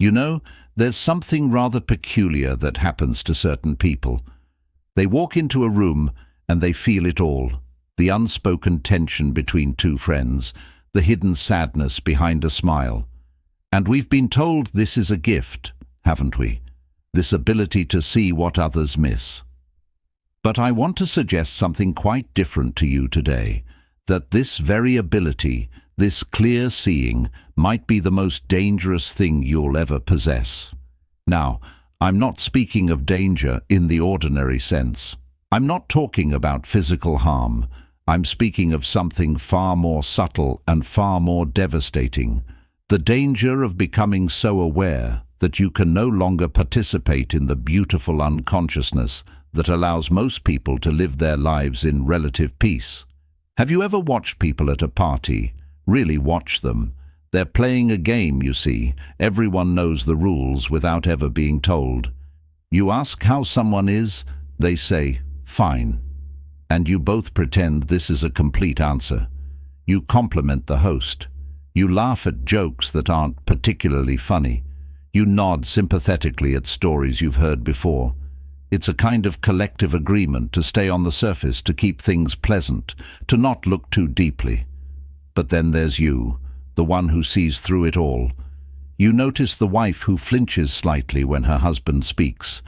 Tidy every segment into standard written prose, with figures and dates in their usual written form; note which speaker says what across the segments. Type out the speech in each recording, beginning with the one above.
Speaker 1: You know, there's something rather peculiar that happens to certain people. They walk into a room and they feel it all. The unspoken tension between two friends, the hidden sadness behind a smile. And we've been told this is a gift, haven't we? This ability to see what others miss. But I want to suggest something quite different to you today, that this very ability, this clear seeing, might be the most dangerous thing you'll ever possess. Now, I'm not speaking of danger in the ordinary sense. I'm not talking about physical harm. I'm speaking of something far more subtle and far more devastating. The danger of becoming so aware that you can no longer participate in the beautiful unconsciousness that allows most people to live their lives in relative peace. Have you ever watched people at a party? Really watch them. They're playing a game, you see. Everyone knows the rules without ever being told. You ask how someone is, they say, "Fine." And you both pretend this is a complete answer. You compliment the host. You laugh at jokes that aren't particularly funny. You nod sympathetically at stories you've heard before. It's a kind of collective agreement to stay on the surface, to keep things pleasant, to not look too deeply. But then there's you, the one who sees through it all. You notice the wife who flinches slightly when her husband speaks.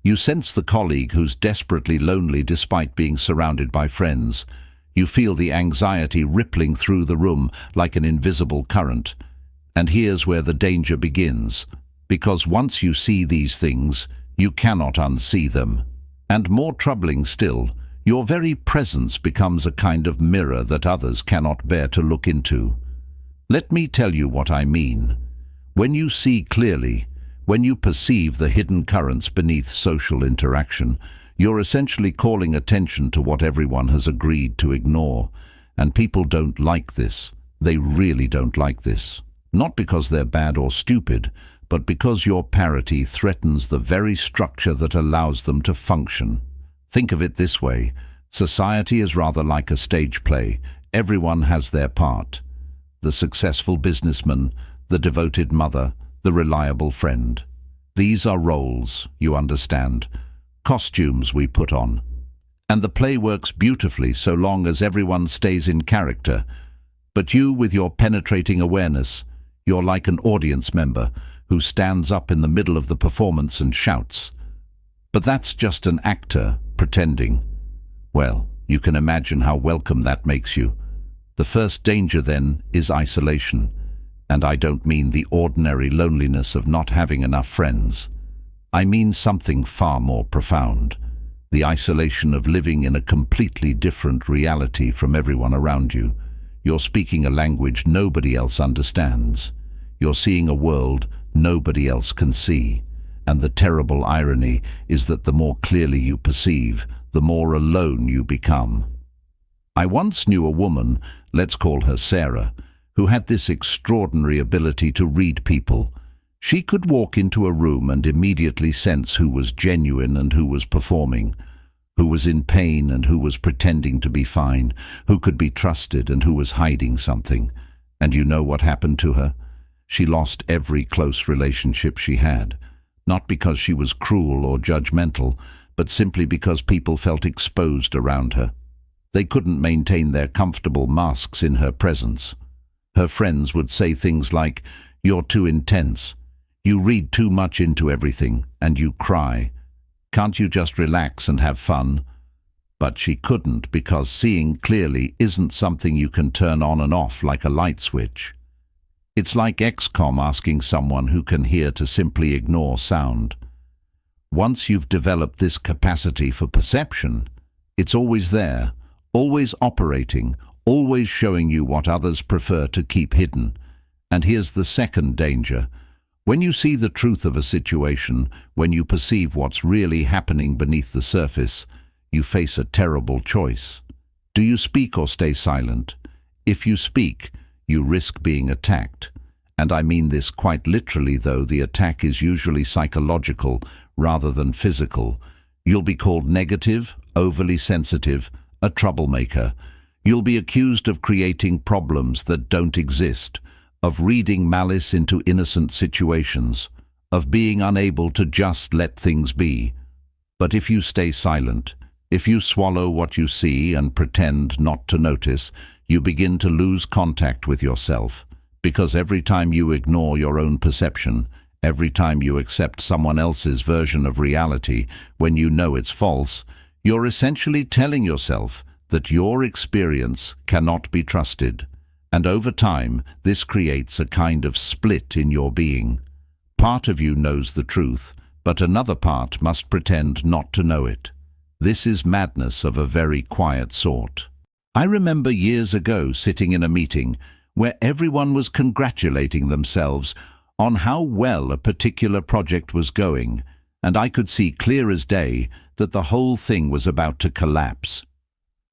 Speaker 1: You sense the colleague who's desperately lonely despite being surrounded by friends. You feel the anxiety rippling through the room like an invisible current. And here's where the danger begins, because once you see these things, you cannot unsee them. And more troubling still, your very presence becomes a kind of mirror that others cannot bear to look into. Let me tell you what I mean. When you see clearly, when you perceive the hidden currents beneath social interaction, you're essentially calling attention to what everyone has agreed to ignore. And people don't like this. They really don't like this. Not because they're bad or stupid, but because your parity threatens the very structure that allows them to function. Think of it this way. Society is rather like a stage play. Everyone has their part. The successful businessman, the devoted mother, the reliable friend. These are roles, you understand, costumes we put on. And the play works beautifully so long as everyone stays in character. But you, with your penetrating awareness, you're like an audience member who stands up in the middle of the performance and shouts. But that's just an actor pretending. Well, you can imagine how welcome that makes you. The first danger, then, is isolation. And I don't mean the ordinary loneliness of not having enough friends. I mean something far more profound. The isolation of living in a completely different reality from everyone around you. You're speaking a language nobody else understands. You're seeing a world nobody else can see. And the terrible irony is that the more clearly you perceive, the more alone you become. I once knew a woman, let's call her Sarah, who had this extraordinary ability to read people. She could walk into a room and immediately sense who was genuine and who was performing, who was in pain and who was pretending to be fine, who could be trusted and who was hiding something. And you know what happened to her? She lost every close relationship she had, not because she was cruel or judgmental, but simply because people felt exposed around her. They couldn't maintain their comfortable masks in her presence. Her friends would say things like, "You're too intense. You read too much into everything, and you cry. Can't you just relax and have fun?" But she couldn't, because seeing clearly isn't something you can turn on and off like a light switch. It's like XCOM asking someone who can hear to simply ignore sound. Once you've developed this capacity for perception, it's always there, always operating, always showing you what others prefer to keep hidden. And here's the second danger. When you see the truth of a situation, when you perceive what's really happening beneath the surface, you face a terrible choice. Do you speak or stay silent? If you speak, you risk being attacked. And I mean this quite literally, though the attack is usually psychological rather than physical. You'll be called negative, overly sensitive, a troublemaker. You'll be accused of creating problems that don't exist, of reading malice into innocent situations. of being unable to just let things be. But if you stay silent, if you swallow what you see and pretend not to notice, you begin to lose contact with yourself, because every time you ignore your own perception, every time you accept someone else's version of reality when you know it's false, you're essentially telling yourself that your experience cannot be trusted. And over time, this creates a kind of split in your being. Part of you knows the truth, but another part must pretend not to know it. This is madness of a very quiet sort. I remember years ago sitting in a meeting where everyone was congratulating themselves on how well a particular project was going, and I could see clear as day that the whole thing was about to collapse.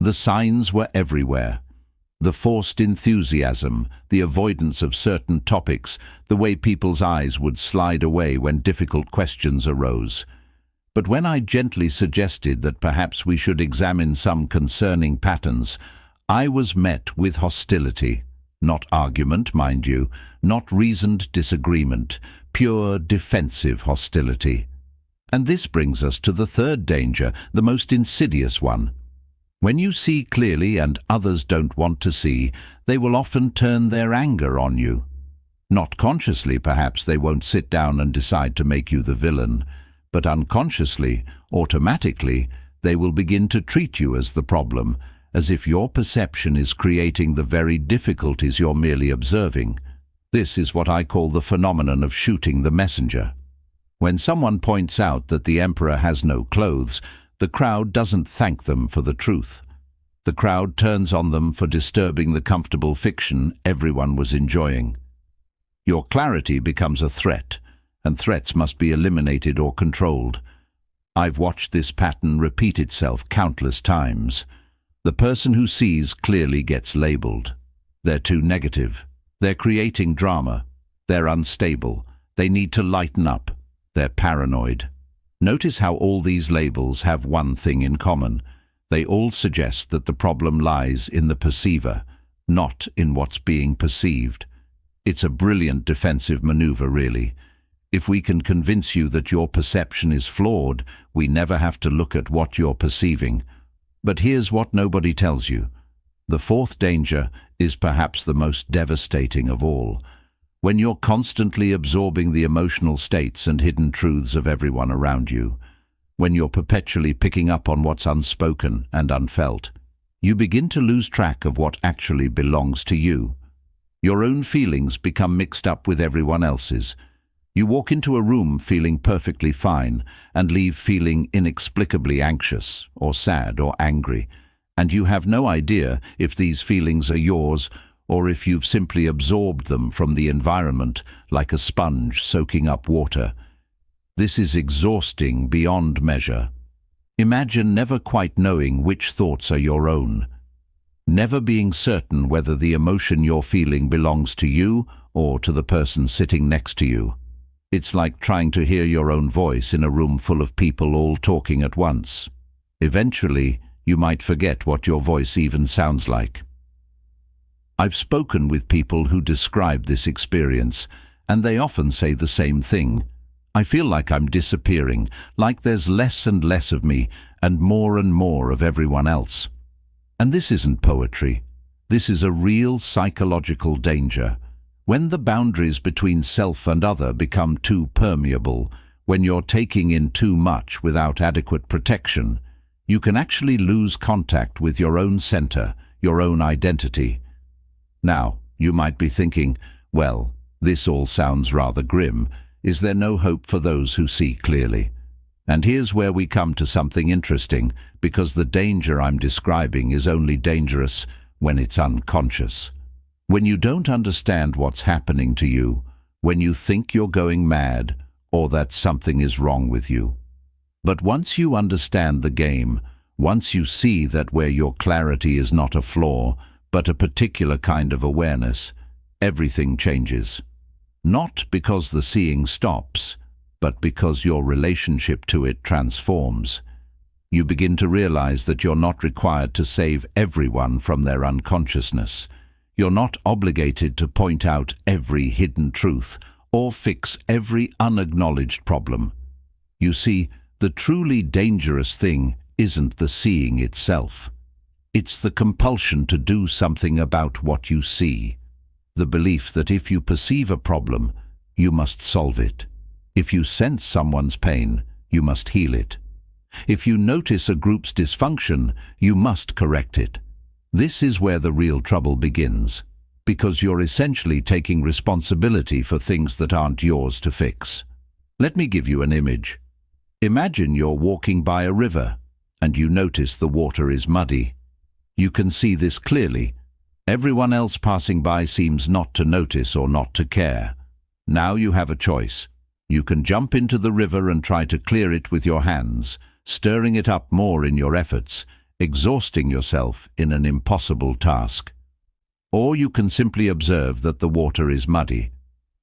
Speaker 1: The signs were everywhere. The forced enthusiasm, the avoidance of certain topics, the way people's eyes would slide away when difficult questions arose. But when I gently suggested that perhaps we should examine some concerning patterns, I was met with hostility. Not argument, mind you, not reasoned disagreement, pure defensive hostility. And this brings us to the third danger, the most insidious one. When you see clearly and others don't want to see, they will often turn their anger on you. Not consciously, perhaps they won't sit down and decide to make you the villain, but unconsciously, automatically, they will begin to treat you as the problem, as if your perception is creating the very difficulties you're merely observing. This is what I call the phenomenon of shooting the messenger. When someone points out that the emperor has no clothes, the crowd doesn't thank them for the truth. The crowd turns on them for disturbing the comfortable fiction everyone was enjoying. Your clarity becomes a threat, and threats must be eliminated or controlled. I've watched this pattern repeat itself countless times. The person who sees clearly gets labeled. They're too negative. They're creating drama. They're unstable. They need to lighten up. They're paranoid. Notice how all these labels have one thing in common. They all suggest that the problem lies in the perceiver, not in what's being perceived. It's a brilliant defensive maneuver, really. If we can convince you that your perception is flawed, we never have to look at what you're perceiving. But here's what nobody tells you. The fourth danger is perhaps the most devastating of all. When you're constantly absorbing the emotional states and hidden truths of everyone around you, when you're perpetually picking up on what's unspoken and unfelt, you begin to lose track of what actually belongs to you. Your own feelings become mixed up with everyone else's. You walk into a room feeling perfectly fine and leave feeling inexplicably anxious or sad or angry, and you have no idea if these feelings are yours or if you've simply absorbed them from the environment like a sponge soaking up water. This is exhausting beyond measure. Imagine never quite knowing which thoughts are your own, never being certain whether the emotion you're feeling belongs to you or to the person sitting next to you. It's like trying to hear your own voice in a room full of people all talking at once. Eventually, you might forget what your voice even sounds like. I've spoken with people who describe this experience, and they often say the same thing. I feel like I'm disappearing, like there's less and less of me and more of everyone else. And this isn't poetry. This is a real psychological danger. When the boundaries between self and other become too permeable, when you're taking in too much without adequate protection, you can actually lose contact with your own center, your own identity. Now, you might be thinking, well, this all sounds rather grim. Is there no hope for those who see clearly? And here's where we come to something interesting, because the danger I'm describing is only dangerous when it's unconscious. When you don't understand what's happening to you, when you think you're going mad or that something is wrong with you. But once you understand the game, once you see that where your clarity is not a flaw, but a particular kind of awareness, everything changes. Not because the seeing stops, but because your relationship to it transforms. You begin to realize that you're not required to save everyone from their unconsciousness. You're not obligated to point out every hidden truth, or fix every unacknowledged problem. You see, the truly dangerous thing isn't the seeing itself. It's the compulsion to do something about what you see. The belief that if you perceive a problem, you must solve it. If you sense someone's pain, you must heal it. If you notice a group's dysfunction, you must correct it. This is where the real trouble begins, because you're essentially taking responsibility for things that aren't yours to fix. Let me give you an image. Imagine you're walking by a river, and you notice the water is muddy. You can see this clearly. Everyone else passing by seems not to notice or not to care. Now you have a choice. You can jump into the river and try to clear it with your hands, stirring it up more in your efforts, exhausting yourself in an impossible task. Or you can simply observe that the water is muddy.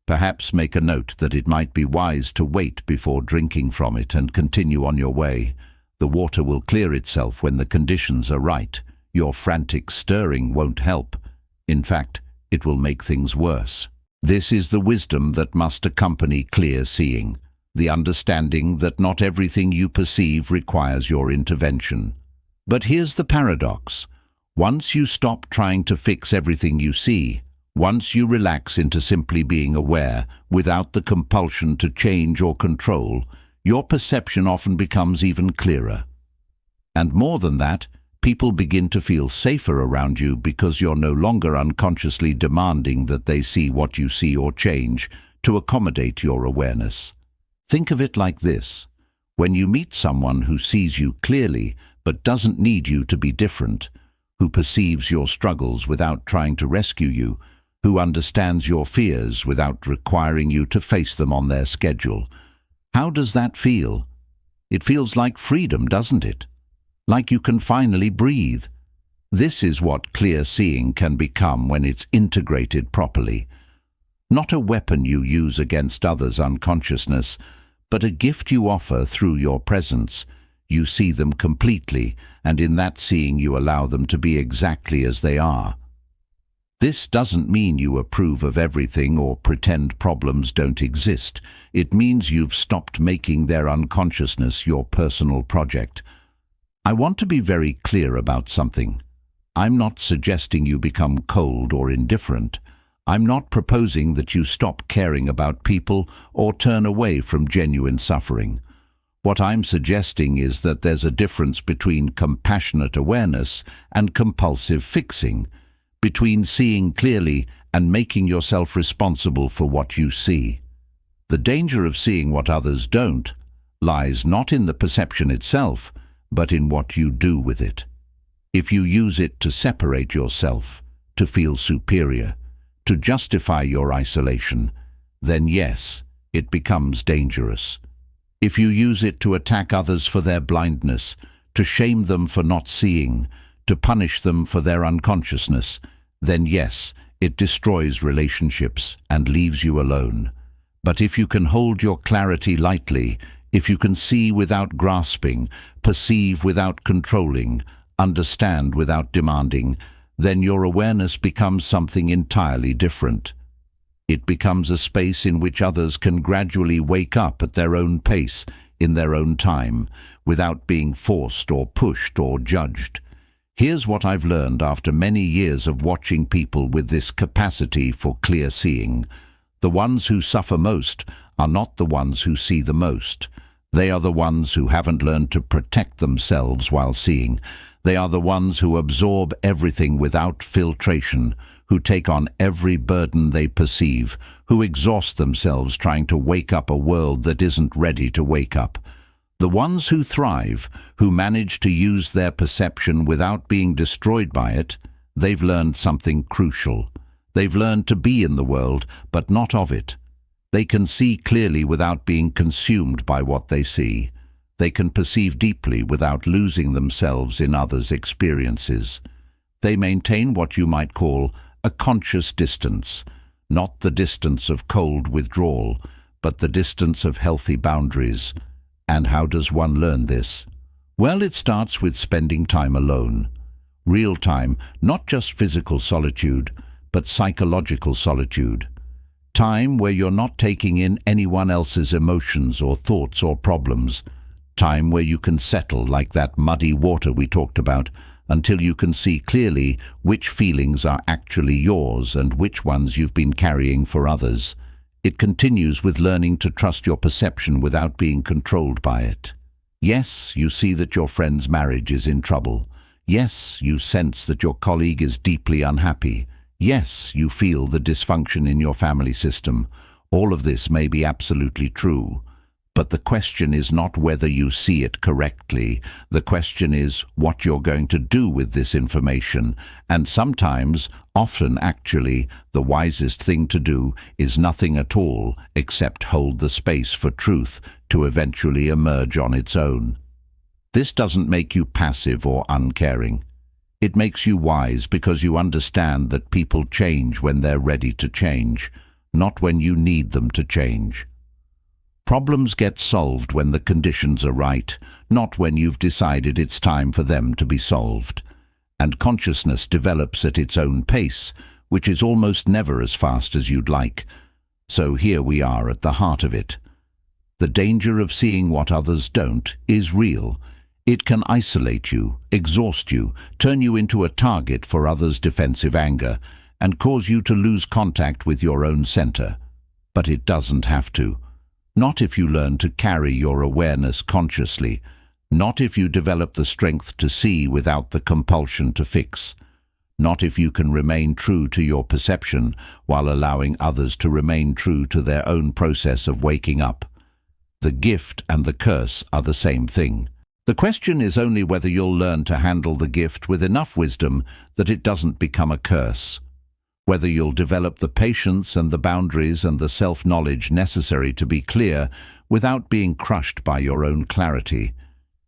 Speaker 1: Perhaps make a note that it might be wise to wait before drinking from it and continue on your way. The water will clear itself when the conditions are right. Your frantic stirring won't help. In fact, it will make things worse. This is the wisdom that must accompany clear seeing, the understanding that not everything you perceive requires your intervention. But here's the paradox. Once you stop trying to fix everything you see, once you relax into simply being aware without the compulsion to change or control, your perception often becomes even clearer. And more than that, people begin to feel safer around you because you're no longer unconsciously demanding that they see what you see or change to accommodate your awareness. Think of it like this. When you meet someone who sees you clearly but doesn't need you to be different, who perceives your struggles without trying to rescue you, who understands your fears without requiring you to face them on their schedule, how does that feel? It feels like freedom, doesn't it? Like you can finally breathe. This is what clear seeing can become when it's integrated properly. Not a weapon you use against others' unconsciousness, but a gift you offer through your presence. You see them completely, and in that seeing you allow them to be exactly as they are. This doesn't mean you approve of everything or pretend problems don't exist. It means you've stopped making their unconsciousness your personal project. I want to be very clear about something. I'm not suggesting you become cold or indifferent. I'm not proposing that you stop caring about people or turn away from genuine suffering. What I'm suggesting is that there's a difference between compassionate awareness and compulsive fixing, between seeing clearly and making yourself responsible for what you see. The danger of seeing what others don't lies not in the perception itself, but in what you do with it. If you use it to separate yourself, to feel superior, to justify your isolation, then yes, it becomes dangerous. If you use it to attack others for their blindness, to shame them for not seeing, to punish them for their unconsciousness, then yes, it destroys relationships and leaves you alone. But if you can hold your clarity lightly, if you can see without grasping, perceive without controlling, understand without demanding, then your awareness becomes something entirely different. It becomes a space in which others can gradually wake up at their own pace, in their own time, without being forced or pushed or judged. Here's what I've learned after many years of watching people with this capacity for clear seeing. The ones who suffer most are not the ones who see the most. They are the ones who haven't learned to protect themselves while seeing. They are the ones who absorb everything without filtration, who take on every burden they perceive, who exhaust themselves trying to wake up a world that isn't ready to wake up. The ones who thrive, who manage to use their perception without being destroyed by it, they've learned something crucial. They've learned to be in the world, but not of it. They can see clearly without being consumed by what they see. They can perceive deeply without losing themselves in others' experiences. They maintain what you might call a conscious distance, not the distance of cold withdrawal, but the distance of healthy boundaries. And how does one learn this? Well, it starts with spending time alone. Real time, not just physical solitude, but psychological solitude. Time where you're not taking in anyone else's emotions or thoughts or problems. Time where you can settle like that muddy water we talked about until you can see clearly which feelings are actually yours and which ones you've been carrying for others. It continues with learning to trust your perception without being controlled by it. Yes, you see that your friend's marriage is in trouble. Yes, you sense that your colleague is deeply unhappy. Yes, you feel the dysfunction in your family system. All of this may be absolutely true. But the question is not whether you see it correctly. The question is what you're going to do with this information. And sometimes, often actually, the wisest thing to do is nothing at all except hold the space for truth to eventually emerge on its own. This doesn't make you passive or uncaring. It makes you wise because you understand that people change when they're ready to change, not when you need them to change. Problems get solved when the conditions are right, not when you've decided it's time for them to be solved. And consciousness develops at its own pace, which is almost never as fast as you'd like. So here we are at the heart of it. The danger of seeing what others don't is real. It can isolate you, exhaust you, turn you into a target for others' defensive anger, and cause you to lose contact with your own center. But it doesn't have to. Not if you learn to carry your awareness consciously, not if you develop the strength to see without the compulsion to fix, not if you can remain true to your perception while allowing others to remain true to their own process of waking up. The gift and the curse are the same thing. The question is only whether you'll learn to handle the gift with enough wisdom that it doesn't become a curse. Whether you'll develop the patience and the boundaries and the self-knowledge necessary to be clear without being crushed by your own clarity.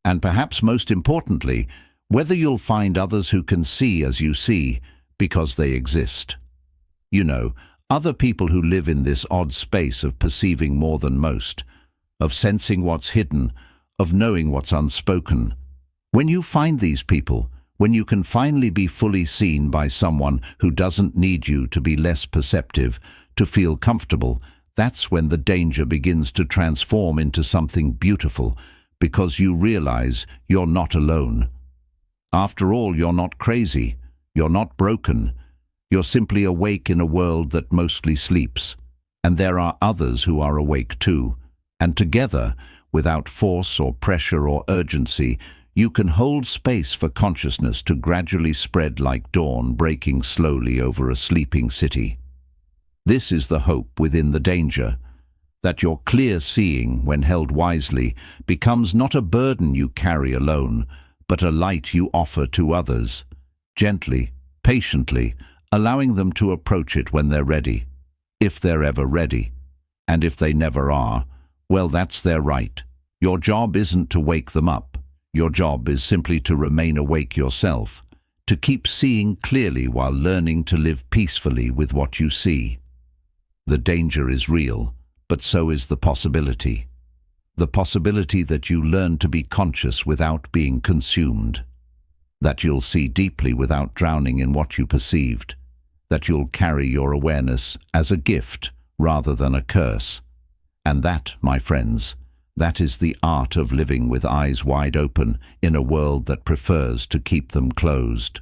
Speaker 1: And perhaps most importantly, whether you'll find others who can see as you see because they exist. You know, other people who live in this odd space of perceiving more than most, of sensing what's hidden, of knowing what's unspoken. When you find these people, when you can finally be fully seen by someone who doesn't need you to be less perceptive, to feel comfortable, that's when the danger begins to transform into something beautiful, because you realize you're not alone. After all, you're not crazy, you're not broken, you're simply awake in a world that mostly sleeps. And there are others who are awake too. And together, without force or pressure or urgency, you can hold space for consciousness to gradually spread like dawn breaking slowly over a sleeping city. This is the hope within the danger, that your clear seeing, when held wisely, becomes not a burden you carry alone, but a light you offer to others, gently, patiently, allowing them to approach it when they're ready, if they're ever ready. And if they never are, well, that's their right. Your job isn't to wake them up. Your job is simply to remain awake yourself, to keep seeing clearly while learning to live peacefully with what you see. The danger is real, but so is the possibility. The possibility that you learn to be conscious without being consumed, that you'll see deeply without drowning in what you perceived, that you'll carry your awareness as a gift rather than a curse. And that, my friends, that is the art of living with eyes wide open in a world that prefers to keep them closed.